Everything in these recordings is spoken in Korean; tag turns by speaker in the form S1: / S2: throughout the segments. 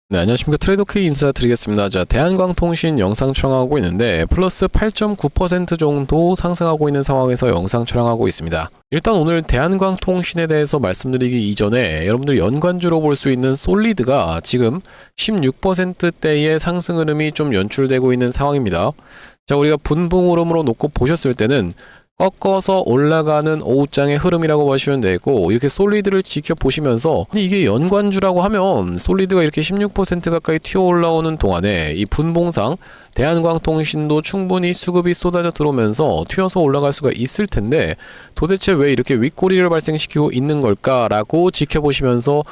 S1: 네, 안녕하십니까. 트레이더K 인사드리겠습니다. 자, 대한광통신 영상 촬영하고 있는데 플러스 8.9% 정도 상승하고 있는 상황에서 영상 촬영하고 있습니다. 일단 오늘 대한광통신에 대해서 말씀드리기 이전에 여러분들 연관주로 볼 수 있는 솔리드가 지금 16%대의 상승 흐름이 좀 연출되고 있는 상황입니다. 자, 우리가 분봉 흐름으로 놓고 보셨을 때는 꺾어서 올라가는 오후장의 흐름이라고 보시면 되고, 이렇게 솔리드를 지켜보시면서 이게 연관주라고 하면 솔리드가 이렇게 16% 가까이 튀어 올라오는 동안에 이 분봉상 대한광통신도 충분히 수급이 쏟아져 들어오면서 튀어서 올라갈 수가 있을 텐데 도대체 왜 이렇게 윗꼬리를 발생시키고 있는 걸까라고 지켜보시면서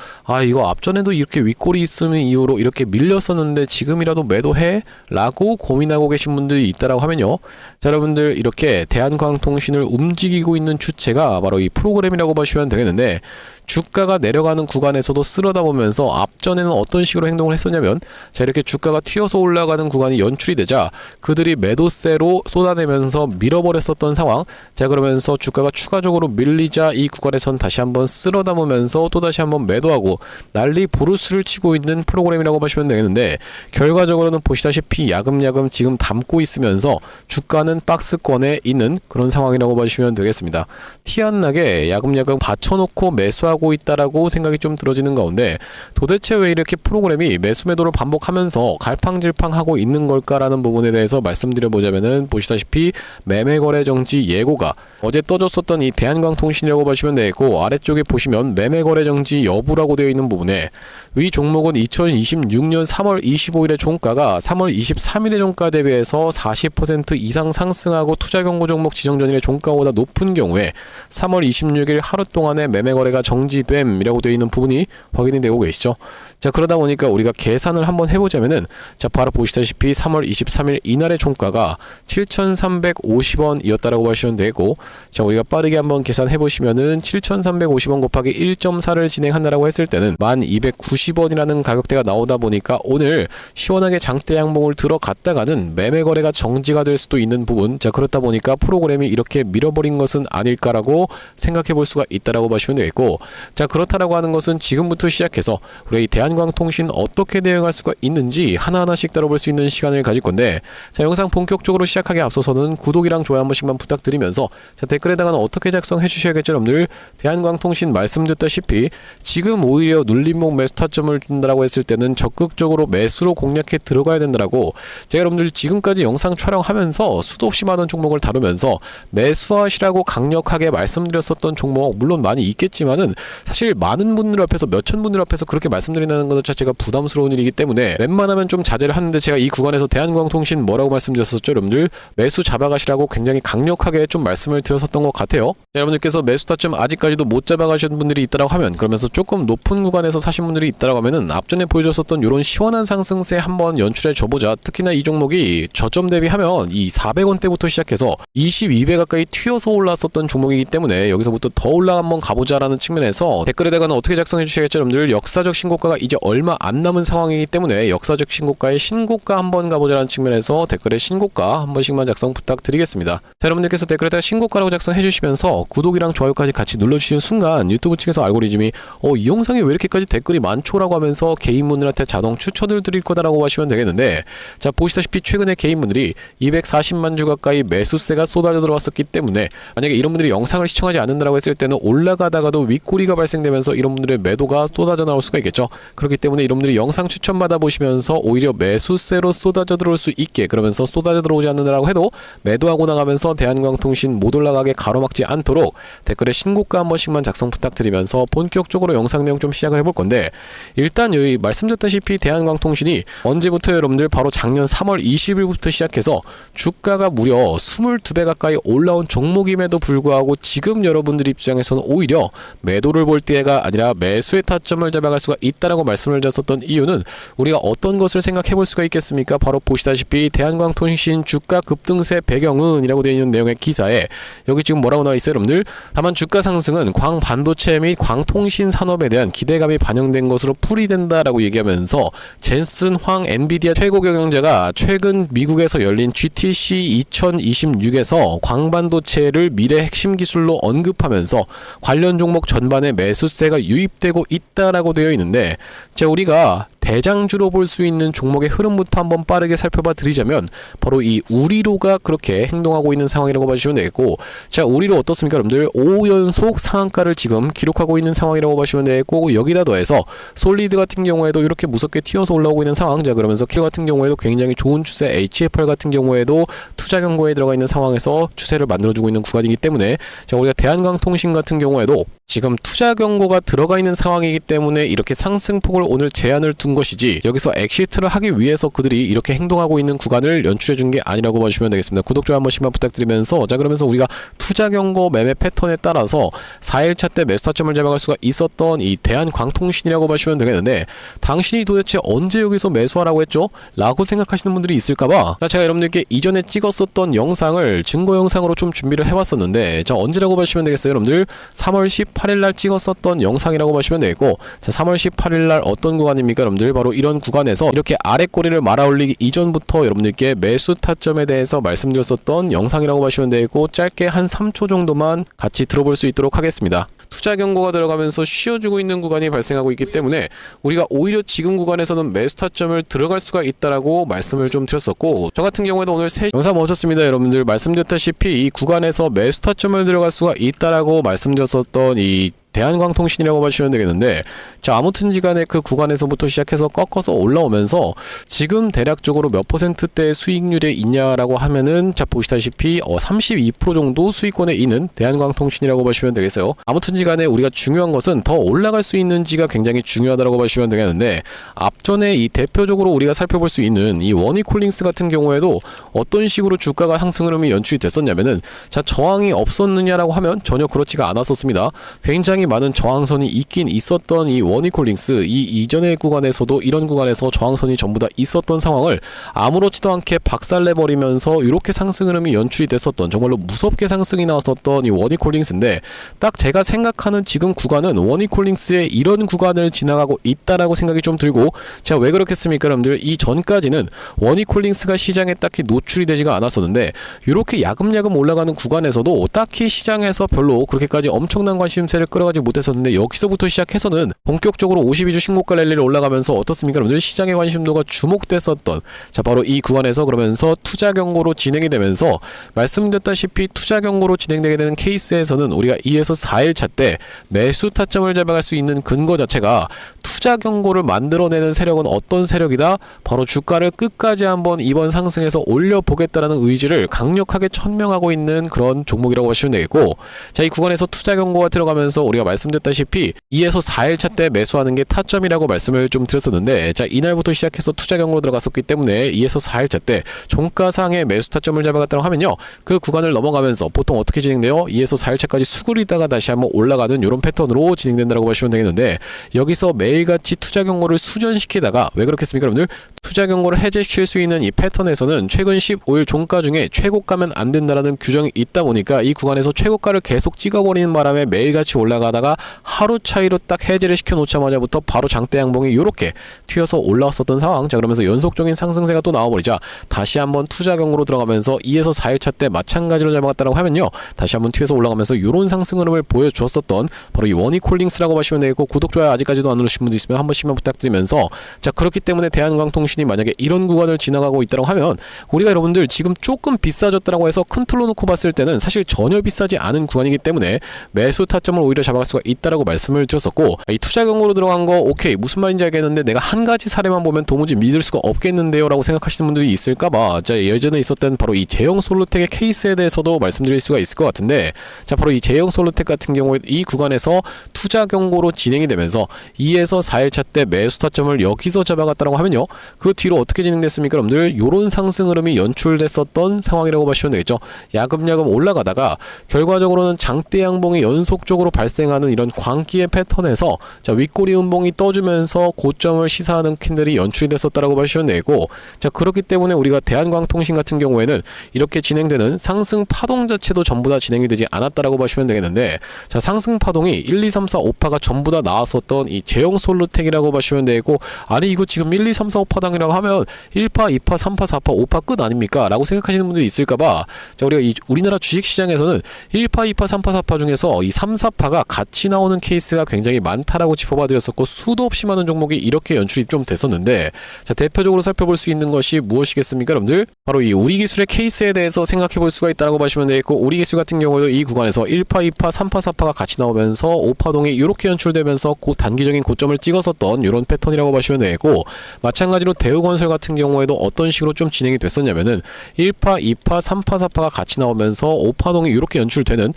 S1: 이거 앞전에도 이렇게 윗꼬리 있음의 이유로 이렇게 밀렸었는데 지금이라도 매도해? 라고 고민하고 계신 분들이 있다라고 하면요, 자, 여러분들 이렇게 대한광통신을 움직이고 있는 주체가 바로 이 프로그램이라고 보시면 되겠는데, 주가가 내려가는 구간에서도 쓸어다 보면서 앞전에는 어떤 식으로 행동을 했었냐면, 자, 이렇게 주가가 튀어서 올라가는 구간이 연출이 되자 그들이 매도세로 쏟아내면서 밀어버렸었던 상황. 자, 그러면서 주가가 추가적으로 밀리자 이 구간에선 다시 한번 쓸어 담으면서 또다시 한번 매도하고 난리 부르스를 치고 있는 프로그램이라고 보시면 되겠는데, 결과적으로는 보시다시피 야금야금 지금 담고 있으면서 주가는 박스권에 있는 그런 상황이라고 보시면 되겠습니다. 티 안 나게 야금야금 받쳐놓고 매수하고 있다라고 생각이 좀 들어지는 가운데, 도대체 왜 이렇게 프로그램이 매수 매도를 반복하면서 갈팡질팡하고 있는 걸까라는 부분에 대해서 말씀드려보자면은, 보시다시피 매매거래 정지 예고가 어제 떠졌었던 이 대한광통신이라고 보시면 되고, 아래쪽에 보시면 매매거래 정지 여부라고 되어 있는 부분에 위 종목은 2026년 3월 25일의 종가가 3월 23일의 종가 대비해서 40% 이상 상승하고 투자 경고 종목 지정 전일의 종가보다 높은 경우에 3월 26일 하루 동안의 매매거래가 정지됨이라고 되어 있는 부분이 확인이 되고 계시죠. 자, 그러다 보니까 우리가 계산을 한번 해보자면은, 자, 바로 보시다시피 3월 23일 이날의 종가가 7,350원이었다라고 보시면 되고, 자, 우리가 빠르게 한번 계산해보시면은 7,350원 곱하기 1.4를 진행한다라고 했을 때는 1,290원이라는 가격대가 나오다 보니까 오늘 시원하게 장대 양봉을 들어갔다가는 매매 거래가 정지가 될 수도 있는 부분. 자, 그렇다 보니까 프로그램이 이렇게 밀어버린 것은 아닐까라고 생각해볼 수가 있다라고 보시면 되겠고, 자, 그렇다라고 하는 것은 지금부터 시작해서 우리 이 대한광통신 어떻게 대응할 수가 있는지 하나하나씩 다뤄볼 수 있는 시간을 가질 건데, 자, 영상 본격적으로 시작하기 앞서서는 구독이랑 좋아요 한 번씩만 부탁드리면서, 자, 댓글에다가는 어떻게 작성해 주셔야겠죠, 여러분들. 대한광통신 말씀드렸다시피 지금 오히려 눌림목 매수 타점을 준다라고 했을 때는 적극적으로 매수로 공략해 들어가야 된다라고, 제가 여러분들 지금까지 영상 촬영하면서 수도 없이 많은 종목을 다루면서 매수하시라고 강력하게 말씀드렸었던 종목 물론 많이 있겠지만은, 사실 많은 분들 앞에서 몇천 분들 앞에서 그렇게 말씀드린다는 것 자체가 부담스러운 일이기 때문에 웬만하면 좀 자제를 하는데, 제가 이 구간에서 대한광통신 뭐라고 말씀드렸었죠, 여러분들? 매수 잡아가시라고 굉장히 강력하게 좀 말씀을 드렸었던 것 같아요. 자, 여러분들께서 매수 타점 아직까지도 못 잡아가시는 분들이 있다라고 하면, 그러면서 조금 높은 구간에서 사신 분들이 있다라고 하면은 앞전에 보여줬었던 이런 시원한 상승세 한번 연출해 줘보자. 특히나 이 종목이 저점 대비하면 이 400원대부터 시작해서 22배 가까이 튀어서 올랐었던 종목이기 때문에 여기서부터 더 올라 한번 가보자라는 측면에서 댓글에다가는 어떻게 작성해 주셔야겠죠, 여러분들? 역사적 신고가가 이제 얼마 안 남은 상황이기 때문에 역사적 신고가의 신고가 한번 가보자라는 측면에서 댓글에 신고가 한 번씩만 작성 부탁드리겠습니다. 자, 여러분들께서 댓글에다가 신고가라고 작성해 주시면서 구독이랑 좋아요까지 같이 눌러주시는 순간 유튜브 측에서 알고리즘이 이 영상에 왜 이렇게까지 댓글이 많죠라고 하면서 개인분들한테 자동 추천을 드릴 거다라고 하시면 되겠는데, 자, 보시다시피 최근에 개인분들이 240만 주 가까이 매수세가 쏟아져 들어왔었기 때문에, 만약에 이런 분들이 영상을 시청하지 않는다라고 했을 때는 올라가다가도 윗꼬리가 발생되면서 이런 분들의 매도가 쏟아져 나올 수가 있겠죠. 그렇기 때문에 이런 분들이 영상 추천받아 보시면서 오히려 매수세로 쏟아져 들어올 수 있게, 그러면서 쏟아져 들어오지 않는다라고 해도 매도하고 나가면서 대한광통신 못 올라가게 가로막지 않도록 댓글에 신고가 한 번씩만 작성 부탁드리면서 본격적으로 영상 내용 좀 시작을 해볼 건데, 일단 여기 말씀드렸다시피 대한광통신이 언제부터 여러분들 바로 작년 3월 20일부터 시작해서 주가가 무려 22배 가까이 올라온 종목임에도 불구하고 지금 여러분들 입장에서는 오히려 매도를 볼 때가 아니라 매수의 타점을 잡아갈 수가 있다라고 말씀을 드렸었던 이유는 우리가 어떤 것을 생각해 볼 수가 있겠습니까? 바로 보시다시피 대한광통신 주가 급등세 배경은 이라고 되어 있는 내용의 기사에 여기 지금 뭐라고 나와 있어요, 여러분들? 다만 주가 상승은 광반도체 및 광통신 산업에 대한 기대감이 반영된 것으로 풀이된다라고 얘기하면서, 젠슨 황 엔비디아 최고 경영자가 최근 미국에서 열린 GTC 2026에서 광반도체를 미래 핵심 기술로 언급하면서 관련 종목 전반에 매수세가 유입되고 있다라고 되어 있는데, 자, 우리가 대장주로 볼 수 있는 종목의 흐름부터 한번 빠르게 살펴봐 드리자면 바로 이 우리로가 그렇게 행동하고 있는 상황이라고 봐주시면 되겠고, 자, 우리로 어떻습니까 여러분들? 5연속 상한가를 지금 기록하고 있는 상황이라고 봐주시면 되겠고, 여기다 더해서 솔리드 같은 경우에도 이렇게 무섭게 튀어서 올라오고 있는 상황. 자, 그러면서 킬러 같은 경우에도 굉장히 좋은 추세, HFR 같은 경우에도 투자 경고에 들어가 있는 상황에서 추세를 만들어주고 있는 구간이기 때문에, 자, 우리가 대한광통신 같은 경우에도 지금 투자 경고가 들어가 있는 상황이기 때문에 이렇게 상승폭을 오늘 제한을 둔 것이지, 여기서 엑시트를 하기 위해서 그들이 이렇게 행동하고 있는 구간을 연출해 준 게 아니라고 봐주시면 되겠습니다. 구독, 좋아요 한 번씩만 부탁드리면서, 자, 그러면서 우리가 투자 경고 매매 패턴에 따라서 4일차 때 매수 타점을 잡아갈 수가 있었던 이 대한광통신이라고 봐주시면 되겠는데, 당신이 도대체 언제 여기서 매수하라고 했죠? 라고 생각하시는 분들이 있을까봐, 제가 여러분들께 이전에 찍었었던 영상을 증거 영상으로 좀 준비를 해봤었는데, 자, 언제라고 봐주시면 되겠어요 여러분들? 3월 18일날 찍었었던 영상이라고 봐주시면 되겠고, 자, 3월 18일날 어떤 구간입니까 여러분들? 바로 이런 구간에서 이렇게 아래 꼬리를 말아 올리기 이전부터 여러분들께 매수 타점에 대해서 말씀드렸었던 영상이라고 봐주시면 되겠고, 짧게 한 3초 정도만 같이 들어볼 수 있도록 하겠습니다. 투자 경고가 들어가면서 쉬어주고 있는 구간이 발생하고 있기 때문에 우리가 오히려 지금 구간에서는 매수 타점을 들어갈 수가 있다라고 말씀을 좀 드렸었고, 저 같은 경우에도 오늘 영상 멈췄습니다. 여러분들 말씀드렸다시피 이 구간에서 매수 타점을 들어갈 수가 있다라고 말씀드렸었던 이 대한광통신이라고 봐주시면 되겠는데, 자, 아무튼지간에 그 구간에서부터 시작해서 꺾어서 올라오면서 지금 대략적으로 몇 %대 수익률에 있냐라고 하면은, 자, 보시다시피 32% 정도 수익권에 있는 대한광통신이라고 봐주시면 되겠어요. 아무튼지간에 우리가 중요한 것은 더 올라갈 수 있는지가 굉장히 중요하다고 봐주시면 되겠는데, 앞전에 이 대표적으로 우리가 살펴볼 수 있는 이 원희콜링스 같은 경우에도 어떤 식으로 주가가 상승 흐름이 연출이 됐었냐면은, 자, 저항이 없었느냐라고 하면 전혀 그렇지가 않았었습니다. 굉장히 많은 저항선이 있긴 있었던 이 원희콜링스, 이 이전의 구간에서도 이런 구간에서 저항선이 전부 다 있었던 상황을 아무렇지도 않게 박살내버리면서 이렇게 상승 흐름이 연출이 됐었던, 정말로 무섭게 상승이 나왔었던 이 원희콜링스인데, 딱 제가 생각하는 지금 구간은 원희콜링스의 이런 구간을 지나가고 있다라고 생각이 좀 들고, 제가 왜 그렇겠습니까 여러분들? 이 전까지는 원희콜링스가 시장에 딱히 노출이 되지가 않았었는데, 이렇게 야금야금 올라가는 구간에서도 딱히 시장에서 별로 그렇게까지 엄청난 관심세를 끌어가지 못했었는데, 여기서부터 시작해서는 본격적으로 52주 신고가 랠리를 올라가면서 어떻습니까 여러분들? 시장의 관심도가 주목됐었던, 자, 바로 이 구간에서 그러면서 투자 경고로 진행이 되면서, 말씀드렸다시피 투자 경고로 진행되게 되는 케이스에서는 우리가 2에서 4일차 때 매수 타점을 잡아갈 수 있는 근거 자체가, 투자 경고를 만들어내는 세력은 어떤 세력이다? 바로 주가를 끝까지 한번 이번 상승에서 올려보겠다라는 의지를 강력하게 천명하고 있는 그런 종목이라고 보시면 되겠고, 자, 이 구간에서 투자 경고가 들어가면서 우리가 말씀드렸다시피 2에서 4일차 때 매수하는 게 타점이라고 말씀을 좀 드렸었는데, 자, 이날부터 시작해서 투자 경고로 들어갔었기 때문에 2에서 4일차 때 종가상의 매수 타점을 잡아갔다고 하면요, 그 구간을 넘어가면서 보통 어떻게 진행돼요? 2에서 4일차까지 수그리다가 다시 한번 올라가는 이런 패턴으로 진행된다고 보시면 되겠는데, 여기서 매일같이 투자 경고를 수전시키다가, 왜 그렇겠습니까 여러분들? 투자 경고를 해제시킬 수 있는 이 패턴에서는 최근 15일 종가 중에 최고가면 안 된다라는 규정이 있다 보니까 이 구간에서 최고가를 계속 찍어버리는 바람에 매일같이 올라가다가 하루 차이로 딱 해제를 시켜 놓자마자부터 바로 장대 양봉이 이렇게 튀어서 올라왔었던 상황. 자, 그러면서 연속적인 상승세가 또 나와버리자 다시 한번 투자 경고로 들어가면서 2에서 4일차 때 마찬가지로 잡아갔다라고 하면요, 다시 한번 튀어서 올라가면서 이런 상승 흐름을 보여주었었던 바로 이 원희콜링스라고 보시면 되겠고, 구독, 좋아요 아직까지도 안 누르신 분들 있으면 한 번씩만 부탁드리면서, 자, 그렇기 때문에 대한광통신이 만약에 이런 구간을 지나가고 있다고 하면, 우리가 여러분들 지금 조금 비싸졌다라고 해서 큰 틀로 놓고 봤을 때는 사실 전혀 비싸지 않은 구간이기 때문에 매수 타점을 오히려 잡아갈 수가 있다라고 말씀을 드렸었고, 이 투자 경고로 들어간 거 오케이, 무슨 말인지 알겠는데 내가 한 가지 사례만 보면 도무지 믿을 수가 없겠는데요 라고 생각하시는 분들이 있을까봐, 자, 예전에 있었던 바로 이 제형솔루텍의 케이스에 대해서도 말씀드릴 수가 있을 것 같은데, 자, 바로 이 제형솔루텍 같은 경우에 이 구간에서 투자 경고로 진행이 되면서 2에서 4일차 때 매수 타점을 여기서 잡아갔다라고 하면요, 그 뒤로 어떻게 진행됐습니까 여러분들? 요런 상승 흐름이 연출됐었던 상황이라고 보시면 되겠죠. 야금야금 올라가다가 결과적으로는 장대 양봉이 연속적으로 발생하는 이런 광기의 패턴에서, 자, 윗꼬리 음봉이 떠주면서 고점을 시사하는 캔들이 연출이 됐었다라고 보시면 되고, 자, 그렇기 때문에 우리가 대한광통신 같은 경우에는 이렇게 진행되는 상승 파동 자체도 전부 다 진행이 되지 않았다라고 보시면 되겠는데, 자, 상승 파동이 1, 2, 3, 4, 5파가 전부 다 나왔었던 이 제형솔루텍이라고 보시면 되고, 아니 이거 지금 1, 2, 3, 4, 5파 상황이라고 하면 1파, 2파, 3파, 4파, 5파 끝 아닙니까? 라고 생각하시는 분들이 있을까봐 자, 우리가 우리나라 주식시장에서는 1파, 2파, 3파, 4파 중에서 이 3, 4파가 같이 나오는 케이스가 굉장히 많다라고 짚어봐 드렸었고 수도 없이 많은 종목이 이렇게 연출이 좀 됐었는데 자, 대표적으로 살펴볼 수 있는 것이 무엇이겠습니까, 여러분들? 바로 이 우리기술의 케이스에 대해서 생각해 볼 수가 있다고 보시면 되겠고 우리기술 같은 경우에도 이 구간에서 1파, 2파, 3파, 4파가 같이 나오면서 5파동이 이렇게 연출되면서 단기적인 고점을 찍었었던 이런 패턴이라고 보시면 되겠고 마찬가지로 대우건설 같은 경우에도 어떤 식으로 좀 진행이 됐었냐면은 1파, 2파, 3파, 4파가 같이 나오면서 5파동이 이렇게 연출되는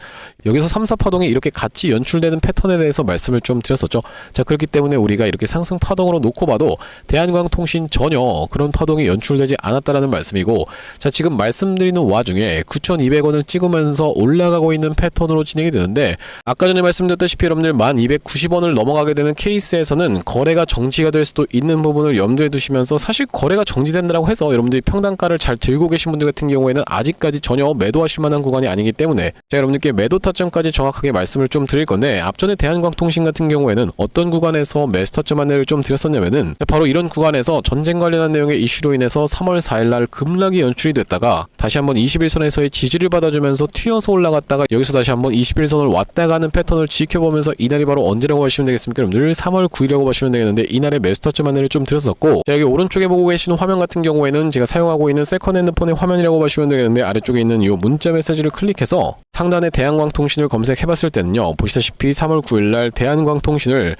S1: 여기서 3, 4파동이 이렇게 같이 연출되는 패턴에 대해서 말씀을 좀 드렸었죠. 자, 그렇기 때문에 우리가 이렇게 상승 파동으로 놓고 봐도 대한광통신 전혀 그런 파동이 연출되지 않았다라는 말씀이고 자, 지금 말씀드리는 와중에 9,200원을 찍으면서 올라가고 있는 패턴으로 진행이 되는데 아까 전에 말씀드렸다시피 여러분들 1,290원을 넘어가게 되는 케이스에서는 거래가 정지가 될 수도 있는 부분을 염두에 두시면서 사실 거래가 정지된다고 해서 여러분들이 평단가를 잘 들고 계신 분들 같은 경우에는 아직까지 전혀 매도하실 만한 구간이 아니기 때문에 제가 여러분들께 매도 타점까지 정확하게 말씀을 좀 드릴 건데 앞전에 대한광통신 같은 경우에는 어떤 구간에서 매수 타점 안내를 좀 드렸었냐면은 바로 이런 구간에서 전쟁 관련한 내용의 이슈로 인해서 3월 4일날 급락이 연출이 됐다가 다시 한번 21선에서의 지지를 받아주면서 튀어서 올라갔다가 여기서 다시 한번 21선을 왔다 가는 패턴을 지켜보면서 이날이 바로 언제라고 하시면 되겠습니까? 여러분들 3월 9일이라고 보시면 되겠는데 이날의 매수 타점 안내를 좀 드렸었고 자, 여기 오른쪽에 보고 계시는 화면 같은 경우에는 제가 사용하고 있는 세컨핸드 폰의 화면이라고 보시면 되겠는데 아래쪽에 있는 이 문자 메시지를 클릭해서 상단에 대한광통신을 검색해봤을 때는요 보시다시피 3월 9일날 대한광통신을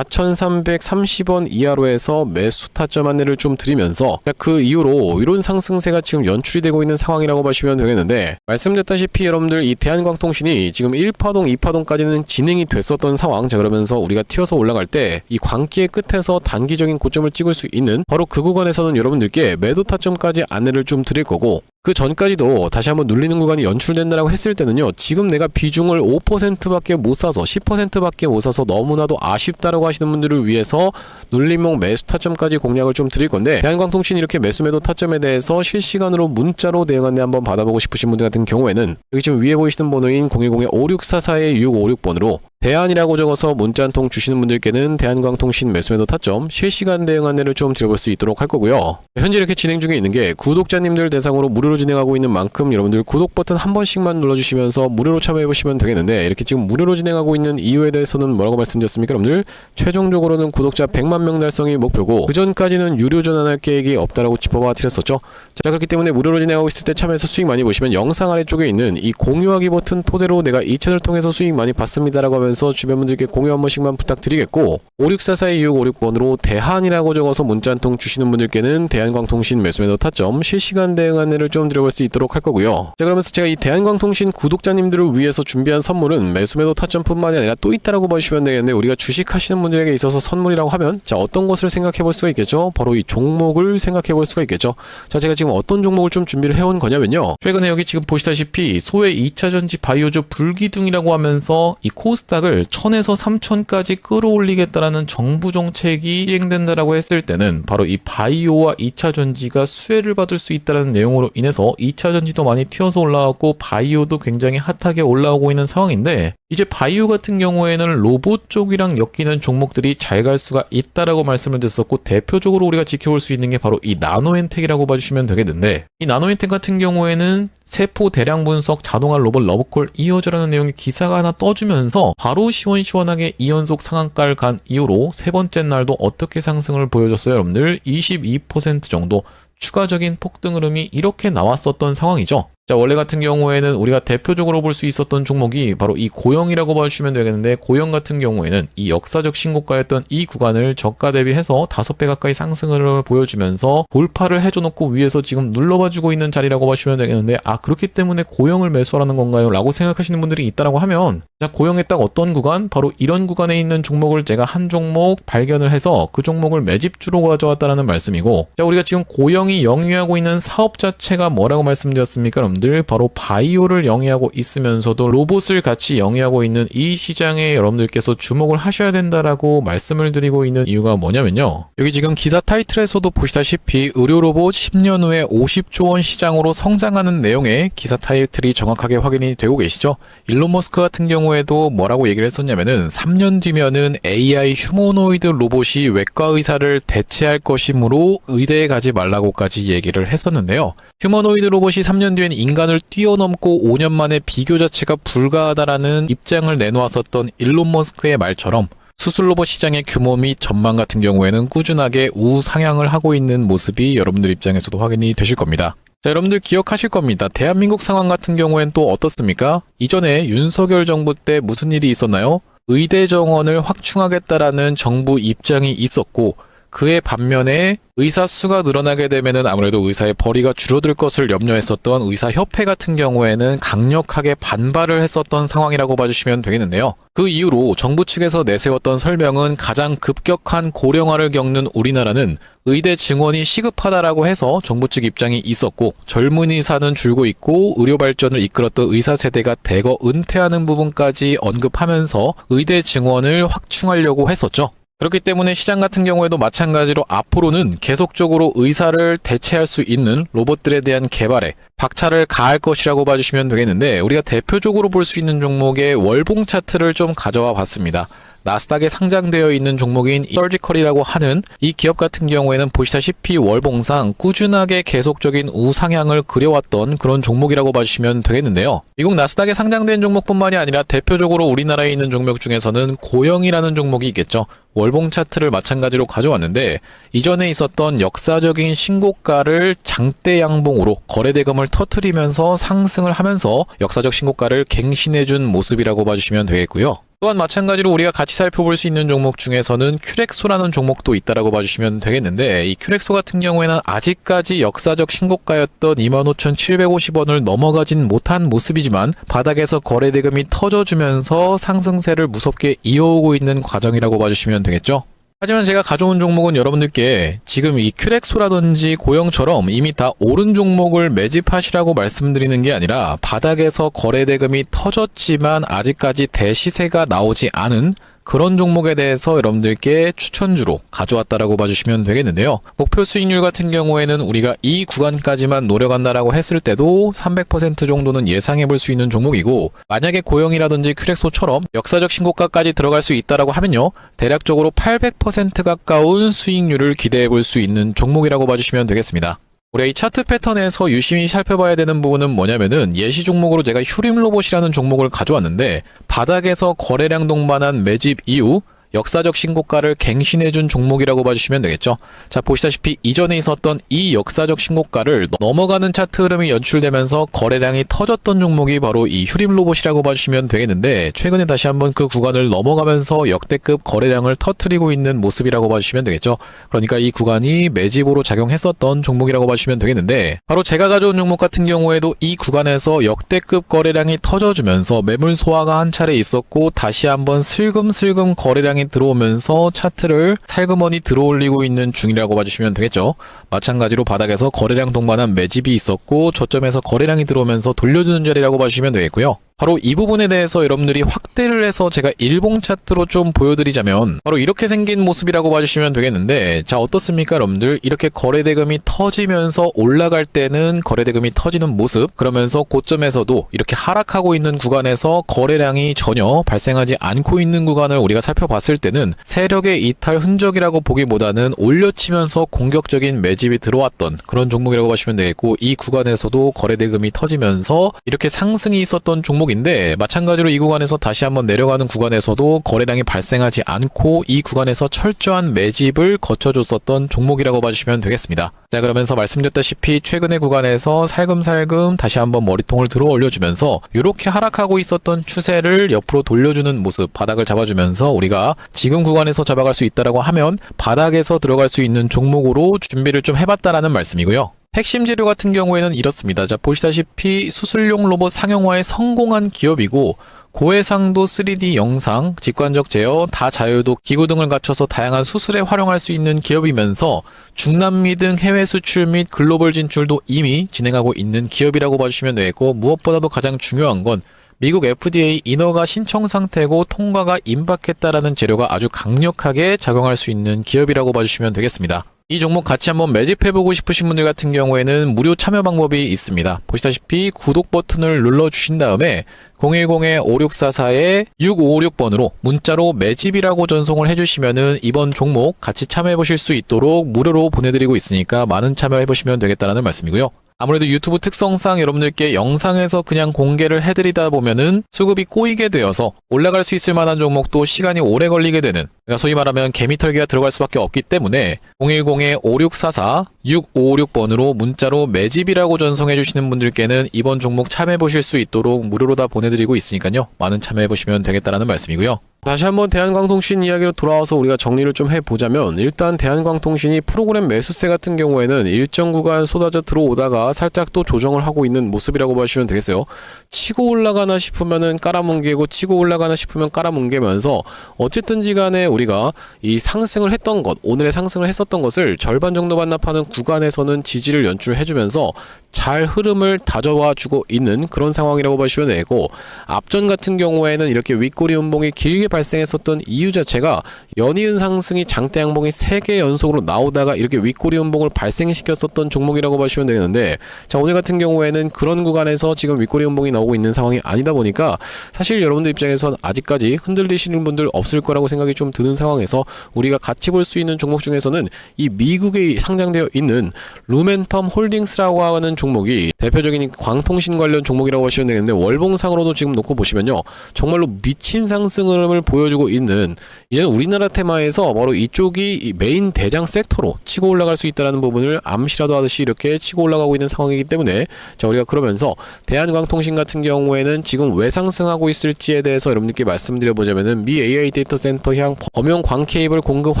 S1: 4,330원 이하로 해서 매수 타점 안내를 좀 드리면서 그 이후로 이런 상승세가 지금 연출이 되고 있는 상황이라고 보시면 되겠는데 말씀드렸다시피 여러분들 이 대한광통신이 지금 1파동, 2파동까지는 진행이 됐었던 상황 자 그러면서 우리가 튀어서 올라갈 때 이 광기의 끝에서 단기적인 고점을 찍을 수 있는 바로 그 구간에서는 여러분들께 매도 타점까지 안내를 좀 드릴 거고 그 전까지도 다시 한번 눌리는 구간이 연출된다라고 했을 때는요 지금 내가 비중을 5%밖에 못 사서 10%밖에 못 사서 너무나도 아쉽다라고 하시는 분들을 위해서 눌림목 매수 타점까지 공략을 좀 드릴 건데 대한광통신 이렇게 매수 매도 타점에 대해서 실시간으로 문자로 대응 안내 한번 받아보고 싶으신 분들 같은 경우에는 여기 지금 위에 보이시는 번호인 010-5644-656번으로 대안이라고 적어서 문자 한 통 주시는 분들께는 대한광통신 매수매도 타점 실시간 대응 안내를 좀 드려볼 수 있도록 할 거고요. 현재 이렇게 진행 중에 있는 게 구독자님들 대상으로 무료로 진행하고 있는 만큼 여러분들 구독 버튼 한 번씩만 눌러주시면서 무료로 참여해보시면 되겠는데 이렇게 지금 무료로 진행하고 있는 이유에 대해서는 뭐라고 말씀드렸습니까? 여러분들 최종적으로는 구독자 100만 명 달성이 목표고 그 전까지는 유료 전환할 계획이 없다라고 짚어봐 드렸었죠. 자 그렇기 때문에 무료로 진행하고 있을 때 참여해서 수익 많이 보시면 영상 아래쪽에 있는 이 공유하기 버튼 토대로 내가 이 채널 통해서 수익 많이 봤습니다라고 하면서 주변 분들께 공유 한 번씩만 부탁드리겠고 56442-656번으로 대한이라고 적어서 문자 한 통 주시는 분들께는 대한광통신 매수매도 타점 실시간 대응 안내를 좀 드려볼 수 있도록 할 거고요. 자 그러면서 제가 이 대한광통신 구독자님들을 위해서 준비한 선물은 매수매도 타점뿐만이 아니라 또 있다라고 보시면 되겠는데 우리가 주식 하시는 분들에게 있어서 선물이라고 하면 자 어떤 것을 생각해 볼 수가 있겠죠? 바로 이 종목을 생각해 볼 수가 있겠죠. 자 제가 지금 어떤 종목을 좀 준비를 해온 거냐면요 최근에 여기 지금 보시다시피 소외 2차전지 바이오주 불기둥이라고 하면서 이 코스닥을 1000에서 3000까지 끌어올리겠다라는 정부 정책이 시행된다라고 했을 때는 바로 이 바이오와 2차전지가 수혜를 받을 수 있다는 내용으로 인해서 2차전지도 많이 튀어서 올라왔고 바이오도 굉장히 핫하게 올라오고 있는 상황인데 이제 바이오 같은 경우에는 로봇 쪽이랑 엮이는 종목들이 잘 갈 수가 있다라고 말씀을 드렸었고 대표적으로 우리가 지켜볼 수 있는 게 바로 이 나노엔텍이라고 봐주시면 되겠는데 이 나노엔텍 같은 경우에는 세포 대량 분석 자동화 로봇 러브콜 이어져라는 내용의 기사가 하나 떠주면서 바로 시원시원하게 2연속 상한가를 간 이후로 세 번째 날도 어떻게 상승을 보여줬어요 여러분들 22% 정도 추가적인 폭등 흐름이 이렇게 나왔었던 상황이죠. 자 원래 같은 경우에는 우리가 대표적으로 볼 수 있었던 종목이 바로 이 고영이라고 봐주시면 되겠는데 고영 같은 경우에는 이 역사적 신고가였던 이 구간을 저가 대비해서 5배 가까이 상승을 보여주면서 돌파를 해줘놓고 위에서 지금 눌러봐주고 있는 자리라고 봐주시면 되겠는데 아 그렇기 때문에 고영을 매수하라는 건가요? 라고 생각하시는 분들이 있다라고 하면 자 고영에 딱 어떤 구간? 바로 이런 구간에 있는 종목을 제가 한 종목 발견을 해서 그 종목을 매집주로 가져왔다는 말씀이고 자 우리가 지금 고영이 영위하고 있는 사업 자체가 뭐라고 말씀드렸습니까 여러분들? 여러분들 바로 바이오를 영위하고 있으면서도 로봇을 같이 영위하고 있는 이 시장에 여러분들께서 주목을 하셔야 된다라고 말씀을 드리고 있는 이유가 뭐냐면요. 여기 지금 기사 타이틀에서도 보시다시피 의료 로봇 10년 후에 50조 원 시장으로 성장하는 내용의 기사 타이틀이 정확하게 확인이 되고 계시죠. 일론 머스크 같은 경우에도 뭐라고 얘기를 했었냐면은 3년 뒤면은 AI 휴머노이드 로봇이 외과 의사를 대체할 것이므로 의대에 가지 말라고까지 얘기를 했었는데요. 휴머노이드 로봇이 3년 뒤엔 인간을 뛰어넘고 5년 만에 비교 자체가 불가하다라는 입장을 내놓았었던 일론 머스크의 말처럼 수술 로봇 시장의 규모 및 전망 같은 경우에는 꾸준하게 우상향을 하고 있는 모습이 여러분들 입장에서도 확인이 되실 겁니다. 자, 여러분들 기억하실 겁니다. 대한민국 상황 같은 경우엔 또 어떻습니까? 이전에 윤석열 정부 때 무슨 일이 있었나요? 의대 정원을 확충하겠다라는 정부 입장이 있었고 그의 반면에 의사 수가 늘어나게 되면은 아무래도 의사의 벌이가 줄어들 것을 염려했었던 의사협회 같은 경우에는 강력하게 반발을 했었던 상황이라고 봐주시면 되겠는데요. 그 이후로 정부 측에서 내세웠던 설명은 가장 급격한 고령화를 겪는 우리나라는 의대 증원이 시급하다라고 해서 정부 측 입장이 있었고 젊은 의사는 줄고 있고 의료 발전을 이끌었던 의사 세대가 대거 은퇴하는 부분까지 언급하면서 의대 증원을 확충하려고 했었죠. 그렇기 때문에 시장 같은 경우에도 마찬가지로 앞으로는 계속적으로 의사를 대체할 수 있는 로봇들에 대한 개발에 박차를 가할 것이라고 봐주시면 되겠는데 우리가 대표적으로 볼 수 있는 종목의 월봉 차트를 좀 가져와 봤습니다. 나스닥에 상장되어 있는 종목인 서지컬이라고 하는 이 기업 같은 경우에는 보시다시피 월봉상 꾸준하게 계속적인 우상향을 그려왔던 그런 종목이라고 봐주시면 되겠는데요. 미국 나스닥에 상장된 종목뿐만이 아니라 대표적으로 우리나라에 있는 종목 중에서는 고영이라는 종목이 있겠죠. 월봉 차트를 마찬가지로 가져왔는데 이전에 있었던 역사적인 신고가를 장대 양봉으로 거래대금을 터뜨리면서 상승을 하면서 역사적 신고가를 갱신해준 모습이라고 봐주시면 되겠고요. 또한 마찬가지로 우리가 같이 살펴볼 수 있는 종목 중에서는 큐렉소라는 종목도 있다라고 봐주시면 되겠는데 이 큐렉소 같은 경우에는 아직까지 역사적 신고가였던 25,750원을 넘어가진 못한 모습이지만 바닥에서 거래대금이 터져주면서 상승세를 무섭게 이어오고 있는 과정이라고 봐주시면 되겠죠. 하지만 제가 가져온 종목은 여러분들께 지금 이 큐렉소라든지 고영처럼 이미 다 오른 종목을 매집하시라고 말씀드리는 게 아니라 바닥에서 거래대금이 터졌지만 아직까지 대시세가 나오지 않은 그런 종목에 대해서 여러분들께 추천주로 가져왔다라고 봐주시면 되겠는데요. 목표 수익률 같은 경우에는 우리가 이 구간까지만 노려간다라고 했을 때도 300% 정도는 예상해 볼 수 있는 종목이고 만약에 고영이라든지 큐렉소처럼 역사적 신고가까지 들어갈 수 있다라고 하면요. 대략적으로 800% 가까운 수익률을 기대해 볼 수 있는 종목이라고 봐주시면 되겠습니다. 우리가 이 차트 패턴에서 유심히 살펴봐야 되는 부분은 뭐냐면은 예시 종목으로 제가 휴림 로봇이라는 종목을 가져왔는데 바닥에서 거래량 동반한 매집 이후 역사적 신고가를 갱신해준 종목이라고 봐주시면 되겠죠. 자, 보시다시피 이전에 있었던 이 역사적 신고가를 넘어가는 차트 흐름이 연출되면서 거래량이 터졌던 종목이 바로 이 휴림 로봇이라고 봐주시면 되겠는데 최근에 다시 한번 그 구간을 넘어가면서 역대급 거래량을 터뜨리고 있는 모습이라고 봐주시면 되겠죠. 그러니까 이 구간이 매집으로 작용했었던 종목이라고 봐주시면 되겠는데 바로 제가 가져온 종목 같은 경우에도 이 구간에서 역대급 거래량이 터져주면서 매물 소화가 한 차례 있었고 다시 한번 슬금슬금 거래량이 들어오면서 차트를 살그머니 들어올리고 있는 중이라고 봐주시면 되겠죠. 마찬가지로 바닥에서 거래량 동반한 매집이 있었고 저점에서 거래량이 들어오면서 돌려주는 자리라고 봐주시면 되겠고요. 바로 이 부분에 대해서 여러분들이 확대를 해서 제가 일봉 차트로 좀 보여드리자면 바로 이렇게 생긴 모습이라고 봐주시면 되겠는데 자 어떻습니까 여러분들 이렇게 거래대금이 터지면서 올라갈 때는 거래대금이 터지는 모습 그러면서 고점에서도 이렇게 하락하고 있는 구간에서 거래량이 전혀 발생하지 않고 있는 구간을 우리가 살펴봤을 때는 세력의 이탈 흔적이라고 보기보다는 올려치면서 공격적인 매집이 들어왔던 그런 종목이라고 보시면 되겠고 이 구간에서도 거래대금이 터지면서 이렇게 상승이 있었던 종목 인데 마찬가지로 이 구간에서 다시 한번 내려가는 구간에서도 거래량이 발생하지 않고 이 구간에서 철저한 매집을 거쳐줬었던 종목이라고 봐주시면 되겠습니다. 자 그러면서 말씀드렸다시피 최근의 구간에서 살금살금 다시 한번 머리통을 들어 올려주면서 이렇게 하락하고 있었던 추세를 옆으로 돌려주는 모습 바닥을 잡아주면서 우리가 지금 구간에서 잡아갈 수 있다라고 하면 바닥에서 들어갈 수 있는 종목으로 준비를 좀 해봤다라는 말씀이고요. 핵심 재료 같은 경우에는 이렇습니다. 자, 보시다시피 수술용 로봇 상용화에 성공한 기업이고 고해상도 3D 영상, 직관적 제어, 다자유도 기구 등을 갖춰서 다양한 수술에 활용할 수 있는 기업이면서 중남미 등 해외 수출 및 글로벌 진출도 이미 진행하고 있는 기업이라고 봐주시면 되겠고, 무엇보다도 가장 중요한 건 미국 FDA 인허가 신청 상태고 통과가 임박했다라는 재료가 아주 강력하게 작용할 수 있는 기업이라고 봐주시면 되겠습니다. 이 종목 같이 한번 매집해보고 싶으신 분들 같은 경우에는 무료 참여 방법이 있습니다. 보시다시피 구독 버튼을 눌러주신 다음에 010-5644-6556번으로 문자로 매집이라고 전송을 해주시면은 이번 종목 같이 참여해보실 수 있도록 무료로 보내드리고 있으니까 많은 참여해보시면 되겠다라는 말씀이고요. 아무래도 유튜브 특성상 여러분들께 영상에서 그냥 공개를 해드리다 보면은 수급이 꼬이게 되어서 올라갈 수 있을 만한 종목도 시간이 오래 걸리게 되는, 그러니까 소위 말하면 개미털기가 들어갈 수밖에 없기 때문에 010-5644-6556번으로 문자로 매집이라고 전송해 주시는 분들께는 이번 종목 참여해 보실 수 있도록 무료로 다 보내드리고 있으니까요. 많은 참여해 보시면 되겠다라는 말씀이고요. 다시 한번 대한광통신 이야기로 돌아와서 우리가 정리를 좀 해보자면, 일단 대한광통신이 프로그램 매수세 같은 경우에는 일정 구간 쏟아져 들어오다가 살짝 또 조정을 하고 있는 모습이라고 봐주시면 되겠어요. 치고 올라가나 싶으면은 깔아뭉개고 치고 올라가나 싶으면 깔아뭉개면서 어쨌든지 간에 우리가 이 상승을 했던 것, 오늘의 상승을 했었던 것을 절반 정도 반납하는 구간에서는 지지를 연출해주면서 잘 흐름을 다져와 주고 있는 그런 상황이라고 봐주시면 되고, 앞전 같은 경우에는 이렇게 윗꼬리 음봉이 길게 발생했었던 이유 자체가 연이은 상승이 장대 양봉이 3개 연속으로 나오다가 이렇게 윗꼬리 음봉을 발생시켰었던 종목이라고 봐주시면 되겠는데, 자, 오늘 같은 경우에는 그런 구간에서 지금 윗꼬리 음봉이 나오고 있는 상황이 아니다 보니까 사실 여러분들 입장에선 아직까지 흔들리시는 분들 없을 거라고 생각이 좀 드는 상황에서 우리가 같이 볼 수 있는 종목 중에서는 이 미국에 상장되어 있는 루멘텀 홀딩스라고 하는 종목이 대표적인 광통신 관련 종목이라고 하시면 되겠는데, 월봉상으로도 지금 놓고 보시면요, 정말로 미친 상승 흐름을 보여주고 있는, 이제는 우리나라 테마에서 바로 이쪽이 메인 대장 섹터로 치고 올라갈 수 있다는 부분을 암시라도 하듯이 이렇게 치고 올라가고 있는 상황이기 때문에, 자, 우리가 그러면서 대한광통신 같은 경우에는 지금 왜 상승하고 있을지에 대해서 여러분들께 말씀드려보자면은 미 AI 데이터 센터 향 범용 광 케이블 공급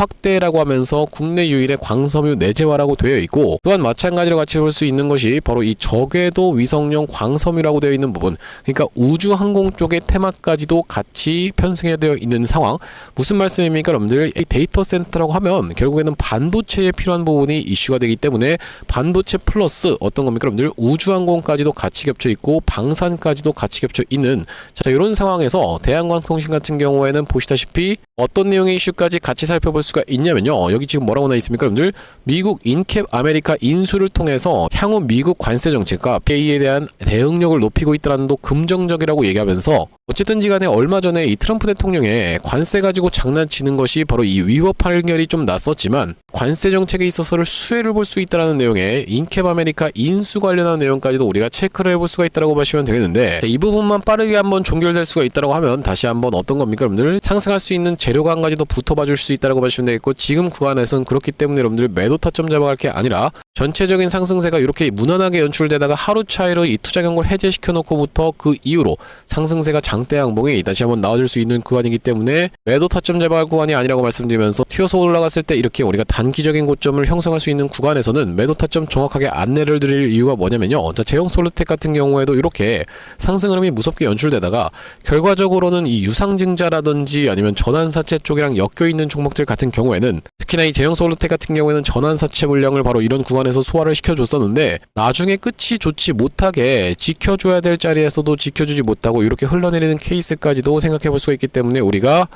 S1: 확대라고 하면서 국내 유일의 광섬유 내재화라고 되어 있고, 또한 마찬가지로 같이 볼 수 있는 것이 바로 이 저궤도 위성용 광섬유라고 되어 있는 부분, 그러니까 우주항공 쪽의 테마까지도 같이 편승해 되어 있는 상황. 무슨 말씀입니까 여러분들? 이 데이터 센터라고 하면 결국에는 반도체에 필요한 부분이 이슈가 되기 때문에 반도체 플러스 어떤 겁니까 여러분들? 우주항공까지도 같이 겹쳐 있고 방산까지도 같이 겹쳐 있는, 자, 이런 상황에서 대한광통신 같은 경우에는 보시다시피 어떤 내용의 이슈까지 같이 살펴볼 수가 있냐면요, 여기 지금 뭐라고 나와 있습니까 여러분들? 미국 인캡 아메리카 인수를 통해서 향후 미국 관세 정책과 PA에 대한 대응력을 높이고 있다는 도 긍정적이라고 얘기하면서, 어쨌든지 간에 얼마 전에 이 트럼프 대통령의 관세 가지고 장난치는 것이 바로 이 위법 판결이 좀 났었지만 관세 정책에 있어서를 수혜를 볼 수 있다는 내용의 인캡 아메리카 인수 관련한 내용까지도 우리가 체크를 해볼 수가 있다고 보시면 되겠는데, 이 부분만 빠르게 한번 종결될 수가 있다고 하면 다시 한번 어떤 겁니까 여러분들? 상승할 수 있는 재료가 한 가지 더 붙어봐 줄 수 있다고 보시면 되겠고, 지금 구간에서는 그렇기 때문에 여러분들 매도 타점 잡아갈 게 아니라 전체적인 상승세가 이렇게 무난하게 연출되다가 하루 차이로 이 투자 경고를 해제시켜 놓고부터 그 이후로 상승세가 장대 양봉이 다시 한번 나와줄 수 있는 구간이기 때문에 매도 타점 잡아갈 구간이 아니라고 말씀드리면서, 튀어서 올라갔을 때 이렇게 우리가 단기적인 고점을 형성할 수 있는 구간에서는 매도 타점 정확하게 안내를 드릴 이유가 뭐냐면요, 자, 제형솔루텍 같은 경우에도 이렇게 상승 흐름이 무섭게 연출되다가 결과적으로는 이 유상증자라든지 아니면 전환사채 쪽이랑 엮여있는 종목들 같은 경우에는, 특히나 이 제형솔루텍 같은 경우에는 전환사채 물량을 바로 이런 구간에서 소화를 시켜줬었는데 나중에 끝이 좋지 못하게 지켜줘야 될 자리에서도 지켜주지 못하고 이렇게 흘러내리는 케이스까지도 생각해 볼 수가 있기 때문에, 우리가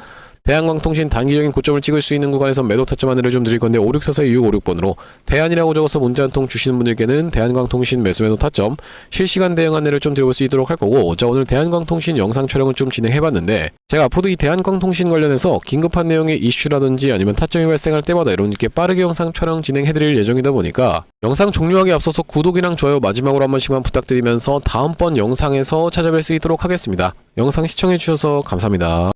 S1: 대한광통신 단기적인 고점을 찍을 수 있는 구간에서 매도 타점 안내를 좀 드릴 건데, 5644-2656번으로 대한이라고 적어서 문자 한 통 주시는 분들께는 대한광통신 매수 타점 실시간 대응 안내를 좀 드려볼 수 있도록 할 거고, 자, 오늘 대한광통신 영상 촬영을 좀 진행해봤는데, 제가 앞으로도 이 대한광통신 관련해서 긴급한 내용의 이슈라든지 아니면 타점이 발생할 때마다 여러분께 빠르게 영상 촬영 진행해드릴 예정이다 보니까 영상 종료하기 앞서서 구독이랑 좋아요 마지막으로 한 번씩만 부탁드리면서 다음번 영상에서 찾아뵐 수 있도록 하겠습니다. 영상 시청해주셔서 감사합니다.